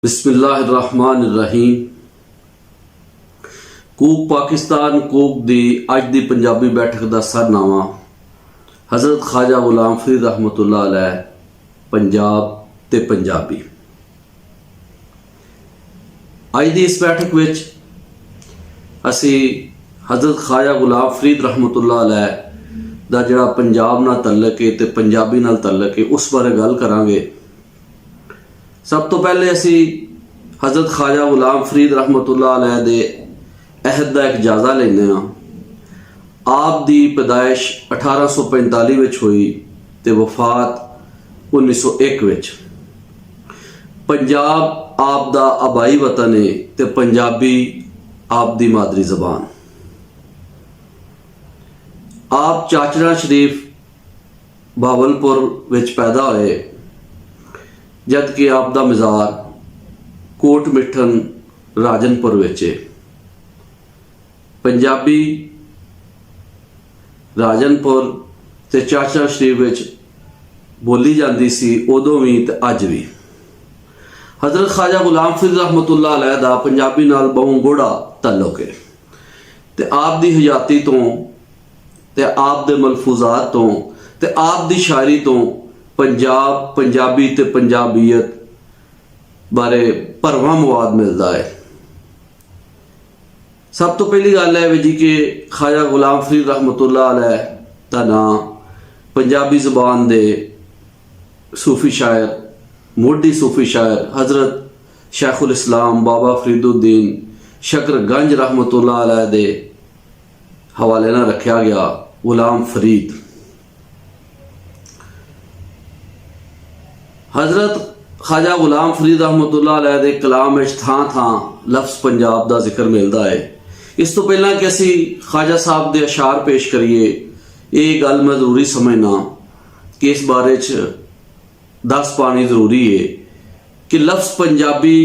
बिस्मिल्लाहिर्रहमानिर्रहीम। कूक पाकिस्तान कूक दी अज दी पंजाबी बैठक का सरनामा हज़रत ख्वाजा गुलाम फरीद रहमतुल्लाह अलैह पंजाब ते पंजाबी। अज दी इस बैठक विच असी हज़रत ख्वाजा गुलाम फरीद रहमतुल्लाह अलैह दा जिहड़ा पंजाब नाल तल्लक है ते पंजाबी नाल तल्लक है उस बारे गल करांगे। सब तो पहले असी हज़रत ख्वाजा गुलाम फरीद रहमतुल्लाह अलैह दे अहद का एक जायजा लेने। आप दी पैदाइश 1845 विच हुई ते वफात 1901 विच। पंजाब आप दा आबाई वतन है ते पंजाबी आप दी मादरी जबान। आप चाचड़ा शरीफ बावलपुर विच पैदा होए जबकि आप दा मज़ार कोट मिठन राजनपुर विच है। पंजाबी राजनपुर ते चाचा शरीफ विच बोली जाती सी उदों भी ते अज भी। हज़रत ख्वाजा गुलाम फरीद रहमतुल्लाह अलैह दा पंजाबी नाल बहु गूढ़ा तल्लुक है ते आप दी हयाती तो ते आप दे मलफूजात तो ते आप दी शायरी तो पंजाब पंजाबी ते पंजाबीयत बारे भरवा मवाद मिलता है। सब तो पहली गल है जी कि ख्वाजा गुलाम फरीद रहमतुल्लाह अलैह दा नाम पंजाबी जबान दे सूफी शायर मोडी सूफी शायर हज़रत शेखुल इस्लाम बाबा फरीदुद्दीन शकरगंज रहमतुल्लाह अलैह दे हवाले ना रखा गया गुलाम फरीद। हज़रत ख्वाजा गुलाम फरीद रहमतुल्लाह अलैह दे कलाम विच थां थां लफ्ज़ पंजाब का जिक्र मिलता है। इस तो पहला कि असी ख्वाजा साहब के अशार पेश करिए ये गल मैं जरूरी समझना कि इस बारे दस पानी जरूरी है कि लफ्ज़ पंजाबी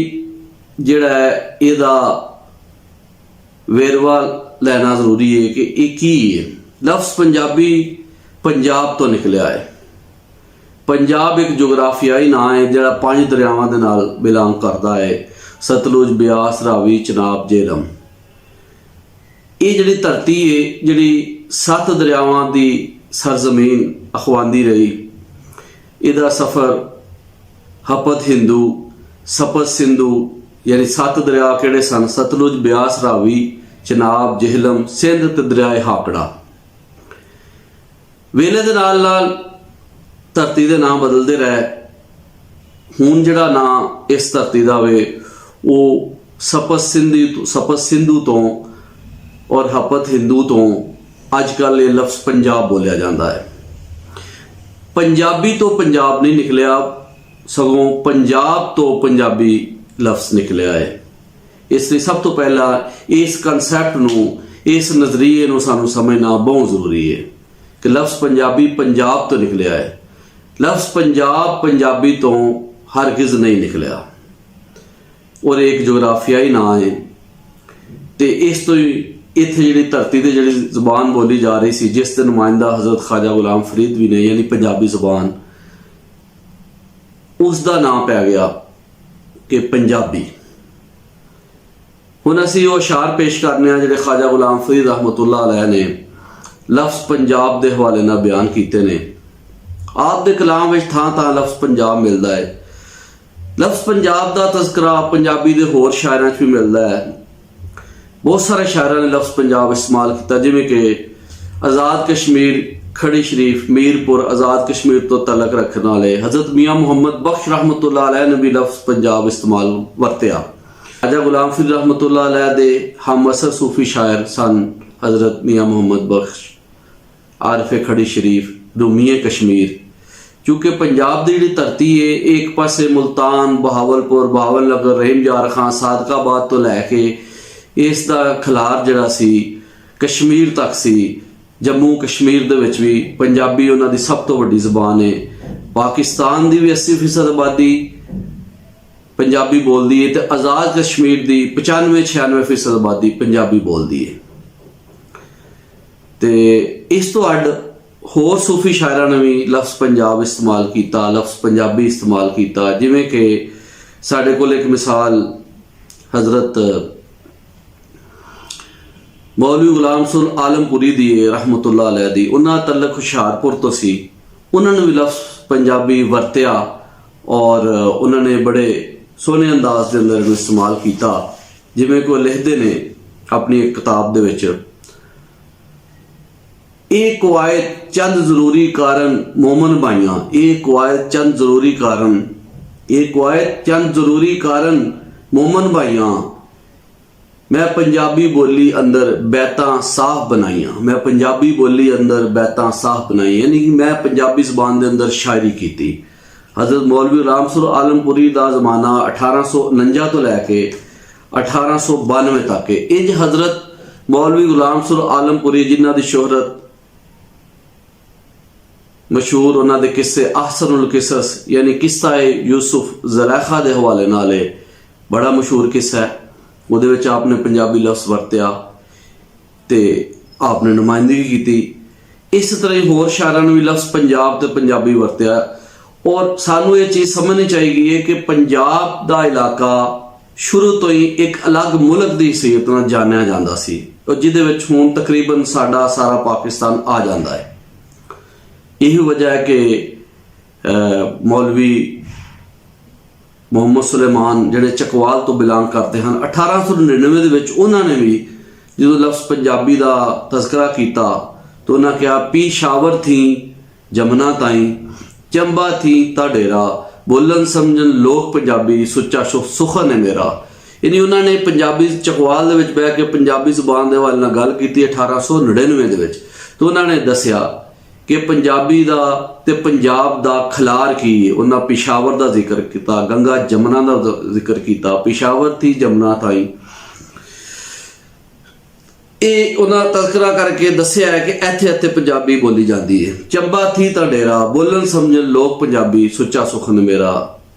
जिहड़ा है इहदा वेरवा लेना जरूरी है कि ये की है। लफ्ज़ पंजाबी पंजाब तो निकलिया है। पंजाब एक जोग्राफियाई ना है जिहड़ा 5 दरियावां दे नाल बिलोंग करता है, सतलुज ब्यास रावी चनाब झेलम। ये जिहड़ी धरती है जिहड़ी 7 दरियावां दी सरजमीन अखवांदी रही। इहदा सफ़र हपत हिंदू सपत सिंधु यानी 7 दरिया किहड़े सन सतलुज ब्यास रावी चनाब झेलम सिंध ते दरियाए हाकड़ा। वेले दे नाल नाल धरती के नाम बदलते रहे। हूँ जिहड़ा नाम इस धरती का वे वो सपत सिंधु तो और हपत हिंदू तो अजकल ये लफ्ज़ पंजाब बोलिया जाता है। पंजाबी तो पंजाब नहीं निकलिया सगों पंजाब तो पंजाबी लफ्ज़ निकलिया है। इसलिए सब तो पहला इस कंसैप्ट नूं इस नज़रिए नूं सानूं समझना बहुत जरूरी है कि लफ्ज़ पंजाबी पंजाब तो निकलिया है। लफ्ज़ पंजाब पंजाबी तो हरगिज़ नहीं निकलिया और एक जोग्राफियाई ना है। तो इस तो इत्थे जिहड़ी धरती ते जिहड़ी जबान बोली जा रही सी जिस दे नुमाइंदा हज़रत ख्वाजा गुलाम फरीद भी ने यानी पंजाबी जबान उसका नाम पै गया कि पंजाबी। हुण असीं वो अशार पेश करने जिहड़े ख्वाजा गुलाम फरीद रहमतुल्लाह अलैह ने लफ्ज़ पंजाब के हवाले नाल बयान कीते ने। आप दे कलाम विच थां थां लफ्ज़ पंजाब मिलता है। लफ्ज़ पंजाब का तज़करा पंजाबी के होर शायरां भी मिलता है। बहुत सारे शायरां ने लफ्ज़ पंजाब इस्तेमाल किया जिवें कि आज़ाद कश्मीर खड़ी शरीफ मीरपुर आज़ाद कश्मीर तो तलक रखने वाले हज़रत मियाँ मुहम्मद बख्श रहमतुल्लाह अलैह ने भी लफ्ज़ पंजाब इस्तेमाल वरत्या। ख्वाजा गुलाम फरीद रहमतुल्लाह अलैह दे हम असर सूफी शायर सन हज़रत मियाँ मुहम्मद बख्श आरिफ खड़ी शरीफ रूमीए कश्मीर। क्योंकि पंजाब की जी धरती है एक पासे मुल्तान बहावलपुर बहावलनगर रहीमजार खां सादकाबाद तो लैके इसका खिलार जड़ा सी कश्मीर तक सी। जम्मू कश्मीर दे विच भी पंजाबी उन्हां दी सब तो वड्डी जबान है। पाकिस्तान की भी 80% आबादी पंजाबी बोलती है तो आज़ाद कश्मीर की 95-96% आबादी पंजाबी बोलती है। तो इस तो अड होर सूफी शायरां ने भी लफ्ज़ पंजाब इस्तेमाल किया लफ्ज़ पंजाबी इस्तेमाल किया जिमें कि ਸਾਡੇ ਕੋਲ ਇੱਕ ਮਿਸਾਲ हज़रत मौलवी गुलाम सुल आलमपुरी दी रहमतुल्लाह अलैह दी। उन्हां दा तल्लक हुशियारपुर तो सी। उन्होंने भी लफ्ज़ पंजाबी वरत्या और उन्होंने बड़े सोहने अंदाज के अंदर इस्तेमाल किया। जिवें कोई लिखते ने अपनी एक किताब दे विच, ਇਹ ਕਵਾਇਦ ਚੰਦ ਜ਼ਰੂਰੀ ਕਾਰਨ ਮੋਮਨ ਭਾਈਆਂ, ਇਹ ਕਵਾਇਦ ਚੰਦ ਜ਼ਰੂਰੀ ਕਾਰਨ, ਇਹ ਕਵਾਇਦ ਚੰਦ ਜ਼ਰੂਰੀ ਕਾਰਨ ਮੋਮਨ ਭਾਈਆਂ, मैं पंजाबी बोली अंदर बैतां साफ बनाइयां, मैं पंजाबी बोली अंदर बैतां साफ बनाई, यानी कि मैं पंजाबी ज़बान के अंदर शायरी की। हज़रत मौलवी गुलाम सुल आलमपुरी का ज़माना 1849 तो लैके 1892 तक है। इंज हज़रत मौलवी गुलाम सुल आलमपुरी जिन्हां दी शोहरत मशहूर, उन्होंने किस्से अहसनुल किसस यानी किस्सा यूसुफ ज़ुलैखा के हवाले नाल बड़ा मशहूर किस्सा है। ਉਹਦੇ ਵਿੱਚ आपने पंजाबी लफ्ज़ वरत्या तो आपने नुमाइंदगी की। इस तरह ही होर शायरां ने भी लफ्ज़ पंजाब तो पंजाबी वरत्या। और सानू ये चीज़ समझनी चाहिए कि पंजाब का इलाका शुरू तो ही एक अलग मुल्क की हैसियत नाल जानिया जाता सी, और जिहदे विच हुण तकरीबन साडा सारा पाकिस्तान आ जाता है। यही वजह है कि मौलवी मुहम्मद सुलेमान जिहड़े चकवाल तो बिलोंग करते हैं, 1899 ਦੇ ਵਿੱਚ ਉਹਨਾਂ ने भी जो लफ्ज़ पंजाबी का तज़करा किया तो उन्हें कहा पीशावर थी जमुना ताई, चंबा थी ता डेरा, बोलन समझन लोग पंजाबी, सुच्चा सुखन है मेरा। यानी उन्होंने पंजाबी चकवाल दे विच बह के पंजाबी ज़बान के वाले नाल गल की 1899 दे विच। तो उन्होंने दसिया कि पंजाबी का ते पंजाब का खिलार की। उन्हें पिशावर का जिक्र किया, गंगा जमुना का जिक्र किया, पिशावर थी जमुना ताई। ये उन्हें तज़करा करके दसिया है कि इत्थे इत्थे पंजाबी बोली जाती है। चंबा थी ता डेरा, बोलन समझन लोग पंजाबी, सुच्चा सुखन मेरा।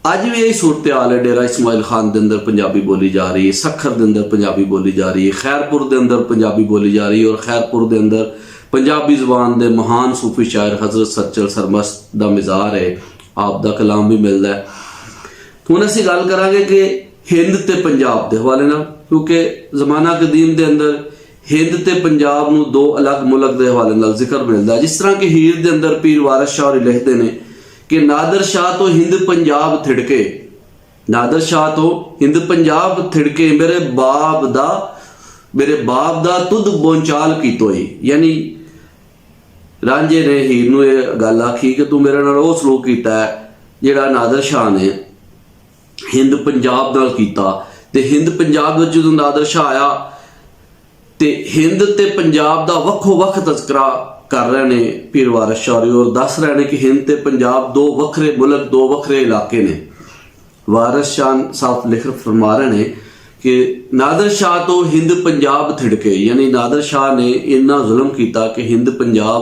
अज भी यही सूरत हाल है। डेरा इस्माइल खान के अंदर पंजाबी बोली जा रही है, सखर के अंदर पंजाबी बोली जा रही है, खैरपुर के अंदर पंजाबी बोली जा रही है। और खैरपुर के अंदर पंजाबी ज़बान के महान सूफी शायर हज़रत सच्चल सरमस्त का मिज़ार है, आप दा कलाम भी मिलता है। हुण असीं गल करांगे कि हिंद ते पंजाब के हवाले नाल, क्योंकि ज़माना कदीम के अंदर हिंद ते पंजाब नूं दो अलग मुल्क के हवाले नाल जिक्र मिलता है। जिस तरह कि हीर के अंदर पीर वारिस शाह लिखते हैं कि नादर शाह तो हिंद पंजाब थिड़के, नादर शाह तो हिंद पंजाब थिड़के, मेरे बाप दा तुद बोंचाल की तोई। यानी रांझे ने हीर नूं ये गल आखी कि तू मेरे नाल वो सलूक कीता है जिहड़ा नादर शाह ने हिंद पंजाब नाल कीता। ते हिंद पंजाब विच जदों नादर शाह आया ते हिंद ते पंजाब दा वक्खो वक्ख तज़करा कर रहे ने पीर वारिस शाह और दस रहे ने कि हिंद ते पंजाब दो वखरे मुल्क, दो वखरे इलाके ने। वारिस शाह साफ लिख फरमा रहे ने कि नादर शाह तो हिंद पंजाब थिड़के, यानी नादर शाह ने इन्ना जुल्म किया कि हिंद पंजाब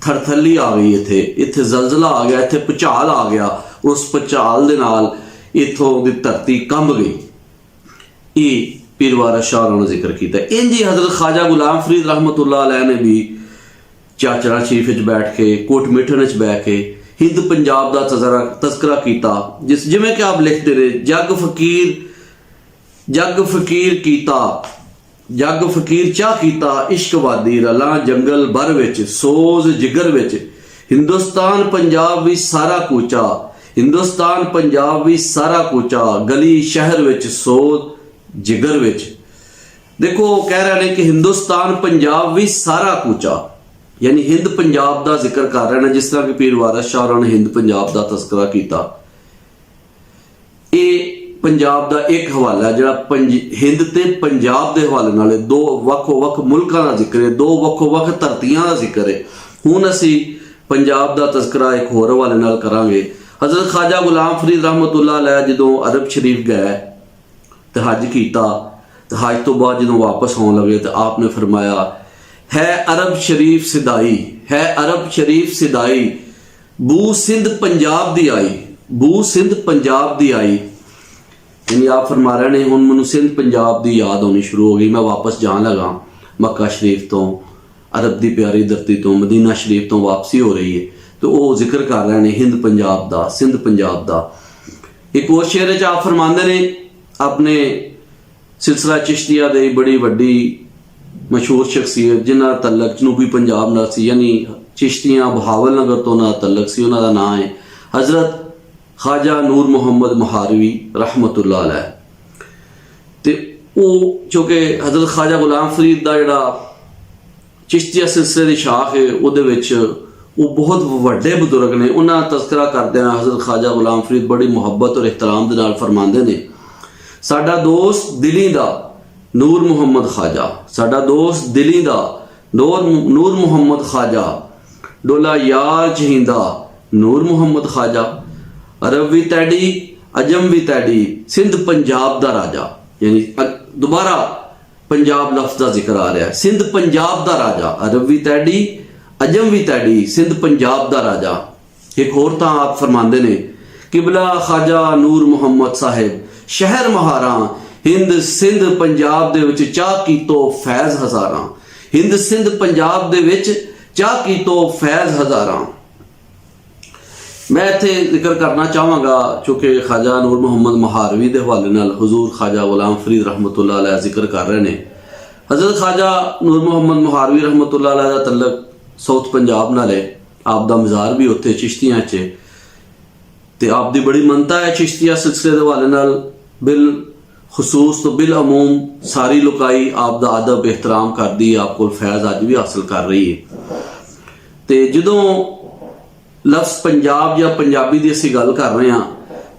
थरथली आ गई, इत्थे जलजला आ गया, इत्थे भुचाल आ गया। उस भुचाल दे नाल इत्थों दी धरती कंब गई। ये पीर वारिस शाह ने जिक्र किया। इंज ही हज़रत ख्वाजा गुलाम फरीद रहमतुल्लाह अलैह ने भी चाचरा शरीफ च बैठ के, कोट मिठन च बैठ के हिंद पंजाब का तज़करा किया। जिवें कि आप लिखते रहे, जग फकीर कीता, जग फकीर चा कीता, इश्क वादी रला जंगल भर विच, सोज जिगर विच, हिंदुस्तान पंजाब भी सारा कूचा, हिंदुस्तान पंजाब भी सारा कूचा, गली शहर विच, सोज जिगर विच। देखो कह रहे हैं कि हिंदुस्तान पंजाब भी सारा कूचा, यानी हिंद पंजाब का जिक्र कर रहे हैं। जिस तरह कि पीर वारिस शाह ने हिंद पंजाब का तज़करा किया। ये पंजाब का एक हवाला है जिहड़ा हिंद ते पंजाब के हवाले नाल दो वक्खो वक्ख मुल्कां दा जिक्र है, दो वक्खो वक्ख धरतियां दा जिक्र है। हुण असीं पंजाब का तज़करा एक होर हवाले नाल करांगे। हज़रत ख्वाजा गुलाम फरीद रहमतुल्लाह अलैह जदों अरब शरीफ गए ते हज कीता, ते हज तो बाद जदों वापस आउण लगे तो आपने फरमाया, है अरब शरीफ सिदाई, है अरब शरीफ सिदाई, बू सिंध पंजाब दी आई, बू सिंध पंजाब दी आई। यानी आप फरमा रहे ने हुण मैनूं सिंध पंजाब की याद आनी शुरू हो गई। मैं वापस जान लगा मक्का शरीफ तो, अरब की प्यारी धरती तो, मदीना शरीफ तो वापसी हो रही है। तो वो जिक्र कर रहे हैं हिंद पंजाब का, सिंध पंजाब का। एक और शेर च आप फरमाते ने अपने सिलसिला चिश्तिया दे बड़ी वड्डी मशहूर शख्सियत जिन्हां दा तल्लक जनूबी पंजाब नाल सी, यानी चिश्तियां बहावल नगर तो उन्हां दा तल्लक सी। उन्हां दा नाम है हज़रत ख्वाजा नूर मुहम्मद महारवी रहमतुल्लाह अलैह। ते ਉਹ चूँकि हज़रत ख्वाजा गुलाम फरीद का जोड़ा चिश्तिया सिलसिले की शाख है ਉਹਦੇ ਵਿੱਚ ਉਹ बहुत ਵੱਡੇ ਬਜ਼ੁਰਗ ने। उन्होंने तस्करा करदे हज़रत ख्वाजा गुलाम फरीद बड़ी मुहब्बत और एहतराम के नाल फरमाते हैं, साडा दोस्त दिली दा नूर मुहम्मद ख्वाजा, साडा दोस्त दिली दा नूर मुहम्मद ख्वाजा, डोला यार जहिंदा नूर मुहम्मद ख्वाजा, अरब भी तैडी अजम भी तैडी सिंध पंजाब दा राजा। यानी दोबारा पंजाब लफ्ज़ का जिक्र आ रहा है, सिंध पंजाब दा राजा, अरब भी तैडी अजम भी तैडी सिंध पंजाब दा राजा। एक होर तां आप फरमाते ने किबला ख्वाजा नूर मुहम्मद साहिब शहर महारा हिंद सिंध पंजाब दे विच चाह कीतो फैज़ हज़ारां, हिंद सिंध पंजाब दे विच चाह कीतो फैज़ हज़ारां। मैं इत्थे जिक्र करना चाहांगा चूँकि ख्वाजा नूर मुहम्मद महारवी के हवाले नाल हुजूर ख्वाजा गुलाम फरीद रहमतुल्लाह अलैह जिक्र कर रहे हैं। हज़रत ख्वाजा नूर मुहम्मद महारवी रहमतुल्लाह अलैह का तल्लक साउथ पंजाब नाल है, आप दा मज़ार भी उत्थे चिश्तियां च ते आप दी बड़ी मनता है चिश्तिया सिलसिले के हवाले नाल। बिल खसूस तो बिल अमूम सारी लुकाई आप दा अदब एहतराम करदी, आपको फैज़ अज भी हासिल कर रही है। तो जदों लफ्ज़ पंजाब या पंजाबी की असीं गल कर रहे हैं,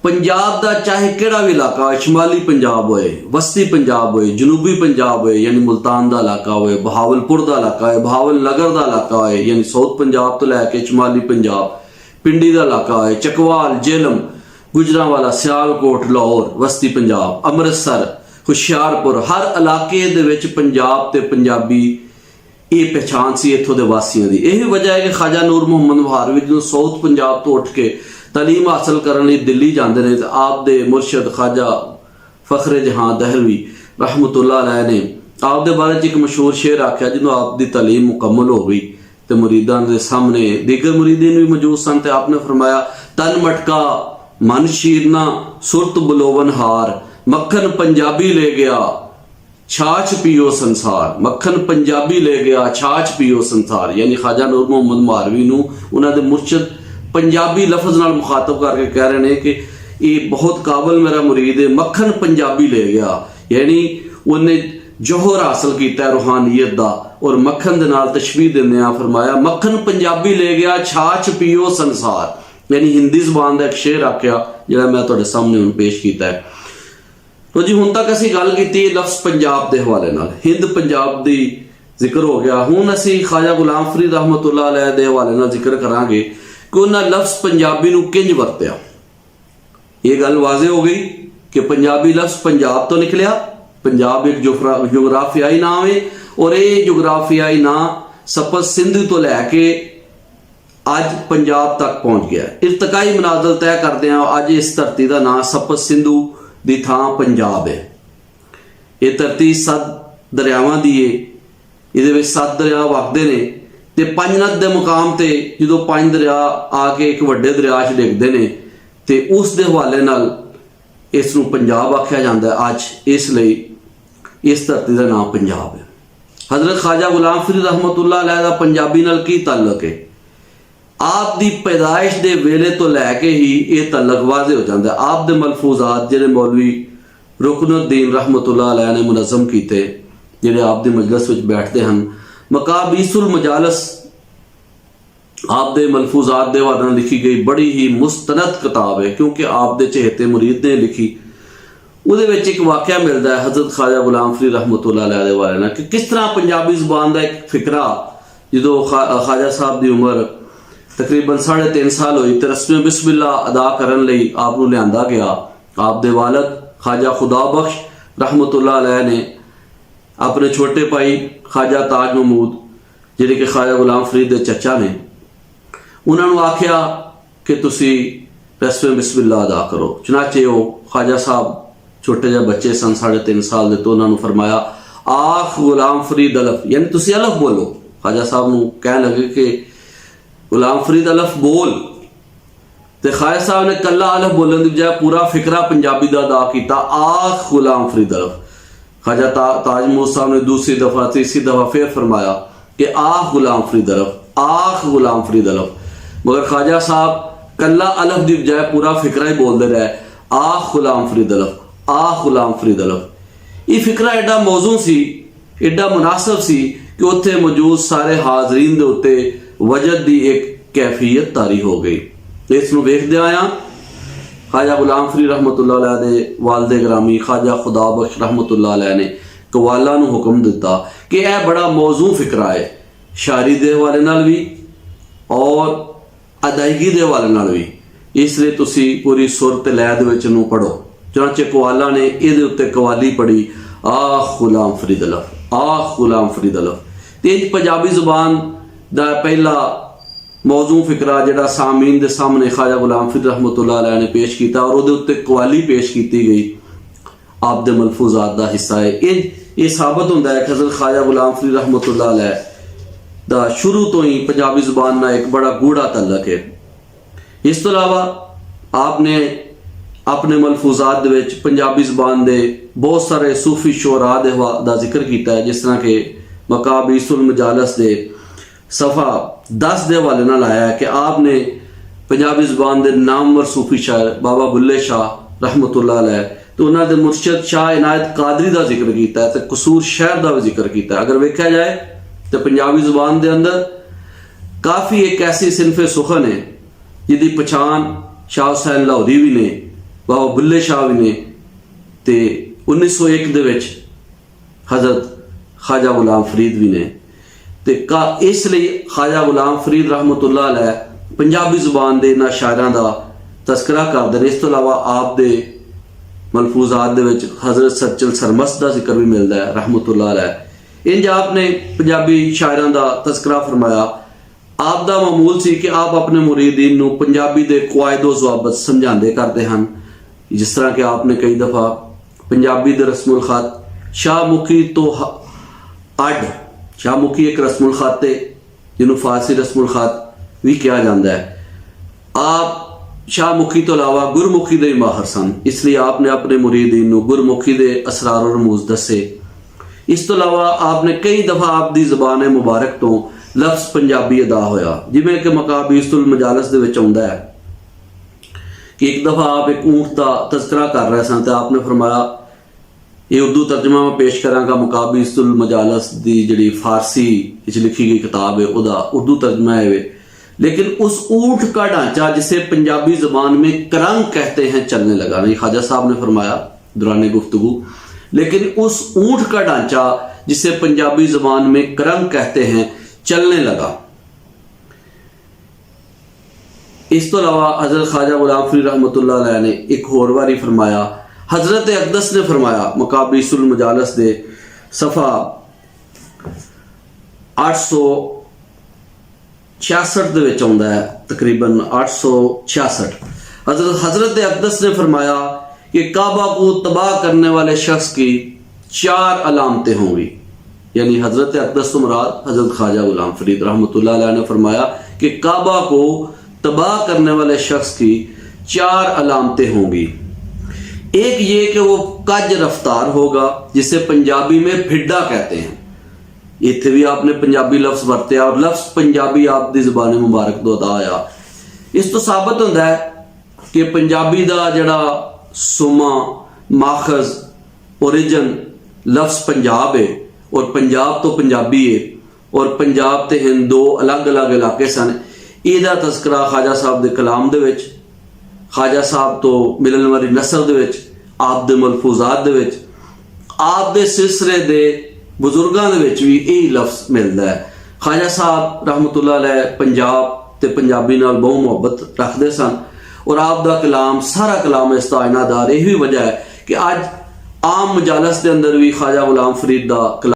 पंजाब का चाहे किहड़ा भी इलाका होए, शिमाली पंजाब होए, वस्ती पंजाब होए, जनूबी पंजाब होए यानी मुल्तान का इलाका होए, बहावलपुर का इलाका होए, बहावल नगर का इलाका होए यानी साउथ पंजाब तो लैके शिमाली पंजाब, पिंडी का इलाका होए, चकवाल जेलम गुजरांवाला सियालकोट लाहौर वस्ती पंजाब, अमृतसर हुशियारपुर, हर इलाके दे विच पंजाब ते पंजाबी ये पहचान सी इत्थों के वासियों की। यही वजह है कि ख्वाजा नूर मुहम्मद महारवी जो साउथ पंजाब तो उठ के तालीम हासिल करने दिल्ली जाते हैं, तो आप दे मुर्शद ख्वाजा फखरे जहां दहलवी रहमतुल्लाह अलैह ने आप दे बारे एक मशहूर शेर आख्या, जो आप दी तालीम मुकम्मल हो गई तो मुरीदां दे सामने दीगर मुरीदीन भी मौजूद सन, तो आपने फरमाया तन मटका मन शीरना सुरत बुलोवन हार, मक्खन पंजाबी ले गया छाछ पियो संसार, मक्खन पंजाबी ले गया छाछ पियो संसार। यानी ख्वाजा नूर मुहम्मद महारवी नूं उन्हां दे मुर्शद पंजाबी लफ्ज़ नाल मुखातब करके कह रहे हैं कि ये बहुत काबिल मेरा मुरीद है, मक्खन पंजाबी ले गया, यानी उन्हें जोहर हासिल किया रूहानियत दा, और मक्खन दे नाल तशबीह दिंदे फरमाया मक्खन पंजाबी ले गया छाछ पियो संसार। यानी हिंदी ज़बान का एक शेर आख्या जिहड़ा मैं तुहाडे सामने हुण पेश कीता है। तो जी हुण तक असीं गल कीती लफ्ज़ पंजाब के हवाले नाल, हिंद पंजाब की जिक्र हो गया। हुण असीं ख्वाजा गुलाम फरीद रहमतुल्लाह अलैह के हवाले नाल जिक्र करांगे कि उन्हें लफ्ज़ पंजाबी नूं किंज वरत्या। ये गल वाज़े हो गई कि पंजाबी लफ्ज़ पंजाब तो निकलिया, पंजाब एक जोग्राफियाई नाम है और ये जोग्राफियाई नाम सपत सिंध तो लैके अज पंजाब तक पहुँच गया। इरतकाई मनाजल तय करते हैं अज इस धरती का नाम सपत सिंधु दी थां पंजाब है। ये धरती 7 दरियावां दी है, ये 7 दरिया वगदे ने ते पंजनद के मुकाम ते जो 5 दरिया आके एक वड्डे दरिया च डिगदे ने ते उस दे हवाले नाल इस नूं पंजाब आख्या जाता है। अज इसलिए इस धरती का नाम पंजाब है। हज़रत ख्वाजा गुलाम फरीद रहमतुल्लाह अलैह दा पंजाबी नाल की ताल्लुक है, आप दी पैदाइश दे वेले तो लैके ही ये ताल्लुक वाज़े हो जाता है। आप दे मलफूजात जिहड़े मौलवी रुकनुद्दीन रहमतुल्लाह अलैह ने मुनज़्ज़म कीते, जिहड़े आप दी मजलिस विच बैठते हैं, मकाबीसुल मजालस आप दे मलफूजात दे हवाले नाल लिखी गई बड़ी ही मुस्तनद किताब है, क्योंकि आप दे चहेते मुरीद ने लिखी। उहदे विच एक वाक़या मिलता है हज़रत ख्वाजा गुलाम फरीद रहमतुल्लाह अलैह दे हवाले नाल कि किस तरह पंजाबी ज़ुबान का एक फिकरा जो ख्वाजा साहब की उम्र तकरीबन 3.5 साल हुई तो रस्म बिस्मिल्लाह अदा करने लई आप नूं लिआंदा गया। आप दे वालिद ख्वाजा खुदा बख्श रहमतुल्लाह अलैह ने अपने छोटे भाई ख्वाजा ताज महमूद जिहड़े कि ख्वाजा गुलाम फरीद के चचा ने, उन्होंने आख्या कि तुसी रस्म बिस्मिल्लाह अदा करो। चनाचे वो ख्वाजा साहब छोटे जहा बच्चे सन 3.5 साल के, तो उन्होंने फरमाया आख गुलाम फरीद अलफ, यानी तुसी अलफ बोलो। ख्वाजा साहब नूं कहन लगे कि गुलाम फरीद अलफ बोल। ਤੇ ख्वाजा साहब ने कला अलफ बोलन की बजाय पूरा फिकरा पंजाबी का अदा किया। आख गुलाम फरीद अलफ। ख्वाजा ताजमोद साहब ने दूसरी दफ़ा तीसरी दफ़ा फिर फरमाया कि आख गुलाम फरीद अलफ, आख गुलाम फरीद अलफ। मगर ख्वाजा साहब कला अलफ की बजाय पूरा फिकरा ही बोलते रहे, आख गुलाम फरीद अलफ, आख गुलाम फरीद अलफ। ये फिकरा एडा मौजू सी, एडा मुनासिब सी कि उत्थे मौजूद सारे हाजरीन दे उत्ते वजद की एक कैफियत तारी हो गई। इस नूं वेखदे आया ख्वाजा गुलाम फरीद रहमतुल्लाह अलैह दे वालिद गिरामी ख्वाजा खुदा बख्श रहमतुल्लाह अलैह ने कवाला नूं हुक्म दिता कि यह बड़ा मौजू फिकरा है, शायरी दे हवाले नाल भी और अदायगी दे हवाले नाल भी, इसलिए तुसी पूरी सुर ते लय दे विच नूं पढ़ो। चनाचे कवाला ने इहदे उत्ते कवाली पढ़ी, आख गुलाम फरीद अलफ, आख गुलाम फरीद अलफ। ते पंजाबी जुबान दा पहला मौजू फिकरा जिहड़ा सामीन दे सामने ख्वाजा गुलाम फरीद रहमतुल्लाह अलैह ने पेश किया और उहदे उत्ते कवाली पेश की गई, आप दे मलफूजात दा हिस्सा है। ये साबित होंदा है कि हज़रत ख्वाजा गुलाम फरीद रहमतुल्लाह अलैह दा शुरू तो ही पंजाबी जुबान नाल एक बड़ा गूढ़ा तल्लक है। इस तो अलावा आपने अपने मलफूजात दे विच पंजाबी जुबान दे बहुत सारे सूफी शोरा दा जिक्र किया है, जिस तरह के मकाबीसुल मजालस दे सफ़ा 10 दे हवाले नाल आया है कि आपने पंजाबी जुबान दे नामवर सूफी शायर बाबा बुल्ले शाह रहमतुल्लाह अलैह तो उन्होंने दे मुर्शद शाह इनायत कादरी का जिक्र किया है, तो कसूर शहर का भी जिक्र किया है। अगर वेख्या जाए तो पंजाबी जुबान दे अंदर काफ़ी एक ऐसी सिनफे सुखन है जिहदी पछाण शाह हुसैन लाहौरी भी ने, बाबा बुल्ले शाह भी ने, ते 1901 दे विच हज़रत ख्वाजा गुलाम फरीद भी ने। ते इसलिए ख्वाजा गुलाम फरीद रहमतुल्लाह अलैह पंजाबी जुबान दे इन्हां शायरां दा तस्करा करदे ने। इस तो अलावा आप दे मलफूजात दे विच हज़रत सच्चल सरमस्त दा जिक्र भी मिलदा है रहमतुल्लाह अलैह। इंज आपने पंजाबी शायरां दा तस्करा फरमाया। आप दा मामूल सी कि आप अपने मुरीदीन नूं पंजाबी दे कवायदो ज़वाबत समझाते करते हैं, जिस तरह कि आपने कई दफ़ा पंजाबी दे रस्मुल ख़त शाहमुखी तो अड, शाहमुखी एक रस्मुल ख़त है जिन्हों फारसी रस्मुल ख़त भी कहा जाता है। आप शाहमुखी तो अलावा गुरमुखी दे माहर सन, इसलिए आपने अपने मुरीदीन नूं गुरमुखी दे असरार और रमूज दसे। इस तो अलावा आपने कई दफ़ा आप दी ज़बान मुबारक तो लफ्ज़ पंजाबी अदा होया, जिवें कि मकाबीसुल मजालस दे विच आउंदा है कि एक दफ़ा आप एक ऊंट का तज़करा कर रहे सन तो आपने फरमाया ये उर्दू तर्जमा में पेश करांगा, मकाबीसुल मजालस दी जिहड़ी फारसी विच लिखी गई किताब है उहदा उर्दू तर्जमा है, लेकिन उस ऊंट का ढांचा जिसे पंजाबी जुबान में करंग कहते हैं चलने लगा। नहीं, ख्वाजा साहब ने फरमाया दौरान गुफ्तगू, लेकिन उस ऊंट का ढांचा जिसे पंजाबी जुबान में करंग कहते हैं चलने लगा। इस तो अलावा हज़रत ख्वाजा गुलाम फरीद रहमतुल्लाह अलैह ने एक होर वारी फरमाया, हज़रत अक़दस ने फरमाया मकाबीसुल मजालस दे सफ़ा 866 दे विच आउंदा है, तकरीबन 866। हज़रत अक़दस ने फरमाया कि काबा को तबाह करने वाले शख्स की 4 अलामतें होंगी। यानी हज़रत अक़दस तो मुराद हज़रत ख्वाजा गुलाम फरीद रहमतुल्लाह अलैह ने फरमाया कि काबा को तबाह करने वाले शख्स की 4 अलामतें होंगी। एक ये कि वो कज रफ्तार होगा, जिसे पंजाबी में फिड्डा कहते हैं। इत्थे भी आपने पंजाबी लफ्ज़ वरत्या और लफ्ज़ पंजाबी आप दी ज़बान मुबारक तो अदा आया। इस तो साबित होता है कि पंजाबी दा जड़ा सुमा माखज ओरिजिन लफ्ज़ पंजाब है और पंजाब तो पंजाबी है और पंजाब ते हिंद दो अलग अलग इलाके सन। इहदा तस्करा ख्वाजा साहब दे कलाम दे विच, ख्वाजा साहब तो मिलने वाली नस्ल दे विच, आप दे मलफूजात दे विच, आप दे सिलसिले दे बुजुर्गां दे विच भी यही लफ्ज़ मिलता है। ख्वाजा साहब रहमतुल्लाह अलैह पंजाब ते पंजाबी नाल बहुत मुहब्बत रखते सन और आप दा कलाम सारा कलाम इस्ताइनादार। यही वजह है कि अज आम मजालस के अंदर भी ख्वाजा गुलाम फरीद दा